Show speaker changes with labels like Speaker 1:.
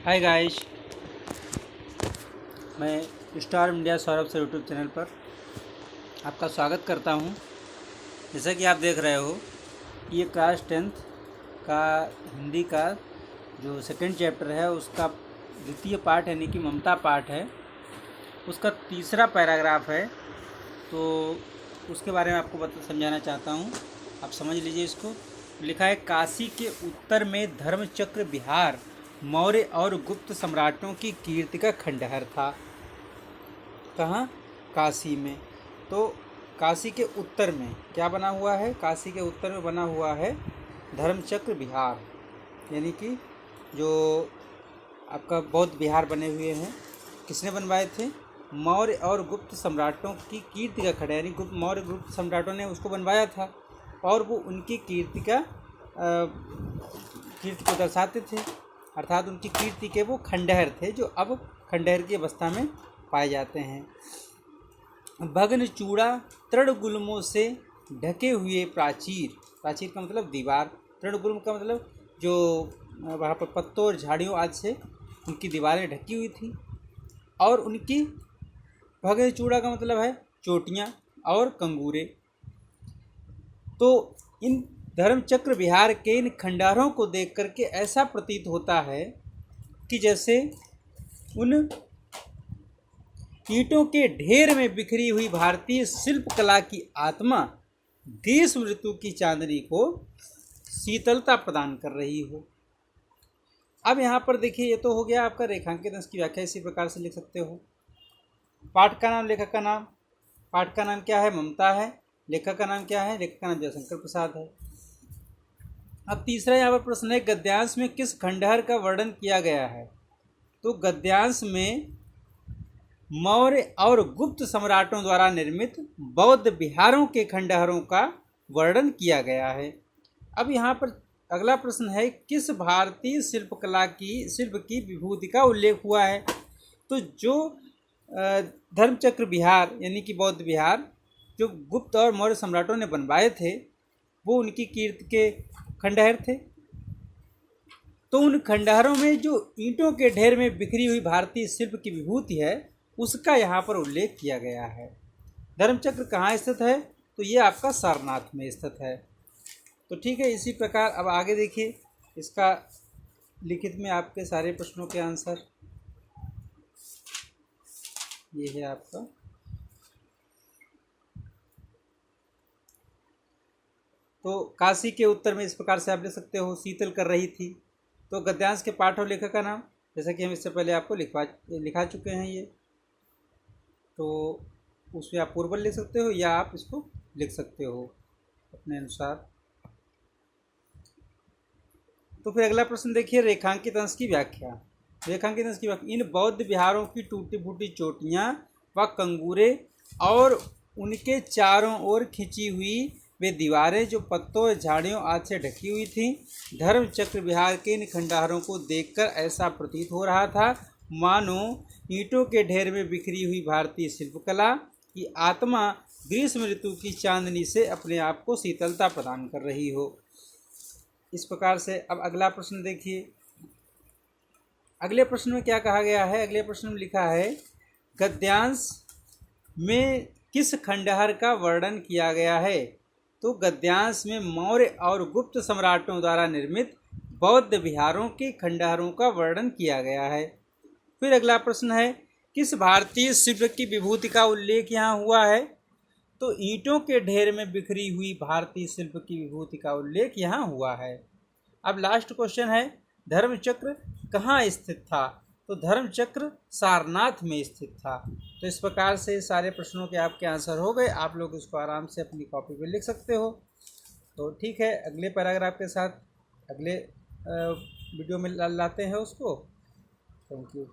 Speaker 1: Hi guys, मैं star India Saurabh sir YouTube channel पर आपका स्वागत करता हूं। जैसा कि आप देख रहे हो, ये क्लास 10th का हिंदी का जो सेकंड चैप्टर है उसका द्वितीय पार्ट यानी कि ममता पार्ट है, उसका तीसरा पैराग्राफ है। तो उसके बारे में आपको समझाना चाहता हूं, आप समझ लीजिए इसको। लिखा है, काशी के उत्तर में धर्मचक्र विहार मौर्य और गुप्त सम्राटों की कीर्ति का खंडहर था। कहाँ? काशी में। तो काशी के उत्तर में क्या बना हुआ है? काशी के उत्तर में बना हुआ है धर्मचक्र विहार, यानी कि जो आपका बौद्ध विहार बने हुए हैं। किसने बनवाए थे? मौर्य और गुप्त सम्राटों की कीर्ति का खंडहर, यानी मौर्य गुप्त सम्राटों ने उसको बनवाया था और वो उनकी कीर्ति को दर्शाते थे, अर्थात उनकी कीर्ति के वो खंडहर थे जो अब खंडहर की अवस्था में पाए जाते हैं। भग्न चूड़ा तृणगुल्मों से ढके हुए प्राचीर का मतलब दीवार, तृणगुल्म का मतलब जो वहाँ पर पत्तों और झाड़ियों आदि से उनकी दीवारें ढकी हुई थी, और उनकी भग्न चूड़ा का मतलब है चोटियाँ और कंगूरे। तो इन धर्मचक्र विहार के इन खंडहरों को देख करके ऐसा प्रतीत होता है कि जैसे उन ईंटों के ढेर में बिखरी हुई भारतीय शिल्पकला की आत्मा ग्रीष्म ऋतु की चांदनी को शीतलता प्रदान कर रही हो। अब यहाँ पर देखिए, ये तो हो गया आपका रेखांकित अंश की व्याख्या। इसी प्रकार से लिख सकते हो। पाठ का नाम, लेखक का नाम। पाठ का नाम क्या है? ममता है। लेखक का नाम क्या है? लेखक का नाम जयशंकर प्रसाद है। अब तीसरा यहाँ पर प्रश्न है, गद्यांश में किस खंडहर का वर्णन किया गया है? तो गद्यांश में मौर्य और गुप्त सम्राटों द्वारा निर्मित बौद्ध विहारों के खंडहरों का वर्णन किया गया है। अब यहाँ पर अगला प्रश्न है, किस भारतीय शिल्प की विभूति का उल्लेख हुआ है? तो जो धर्मचक्र विहार यानी कि बौद्ध विहार जो गुप्त और मौर्य सम्राटों ने बनवाए थे, वो उनकी कीर्ति के खंडहर थे। तो उन खंडहरों में जो ईंटों के ढेर में बिखरी हुई भारतीय शिल्प की विभूति है, उसका यहाँ पर उल्लेख किया गया है। धर्मचक्र कहाँ स्थित है? तो ये आपका सारनाथ में स्थित है। तो ठीक है, इसी प्रकार अब आगे देखिए, इसका लिखित में आपके सारे प्रश्नों के आंसर ये है आपका। तो काशी के उत्तर में इस प्रकार से आप लिख सकते हो, शीतल कर रही थी। तो गद्यांश के पाठ और लेखक का नाम, जैसा कि हम इससे पहले आपको लिखा चुके हैं ये, तो उसमें आप पूर्वल लिख सकते हो या आप इसको लिख सकते हो अपने अनुसार। तो फिर अगला प्रश्न देखिए, रेखांकित अंश की व्याख्या। रेखांकित अंश की व्याख्या, इन बौद्ध विहारों की टूटी फूटी चोटियाँ व कंगूरे और उनके चारों ओर खिंची हुई वे दीवारें जो पत्तों और झाड़ियों आदि से ढकी हुई थीं, धर्मचक्र विहार के इन खंडहरों को देखकर ऐसा प्रतीत हो रहा था मानो ईंटों के ढेर में बिखरी हुई भारतीय शिल्पकला की आत्मा ग्रीष्म ऋतु की चांदनी से अपने आप को शीतलता प्रदान कर रही हो। इस प्रकार से अब अगला प्रश्न देखिए। अगले प्रश्न में क्या कहा गया है? अगले प्रश्न में लिखा है, गद्यांश में किस खंडहर का वर्णन किया गया है? तो गद्यांश में मौर्य और गुप्त सम्राटों द्वारा निर्मित बौद्ध विहारों के खंडहरों का वर्णन किया गया है। फिर अगला प्रश्न है, किस भारतीय शिल्प की विभूति का उल्लेख यहाँ हुआ है? तो ईंटों के ढेर में बिखरी हुई भारतीय शिल्प की विभूति का उल्लेख यहाँ हुआ है। अब लास्ट क्वेश्चन है, धर्मचक्र कहाँ स्थित था? तो धर्मचक्र सारनाथ में स्थित था। तो इस प्रकार से सारे प्रश्नों के आपके आंसर हो गए। आप लोग इसको आराम से अपनी कॉपी पे लिख सकते हो। तो ठीक है, अगले पैराग्राफ के साथ अगले वीडियो में लाते हैं उसको। Thank you.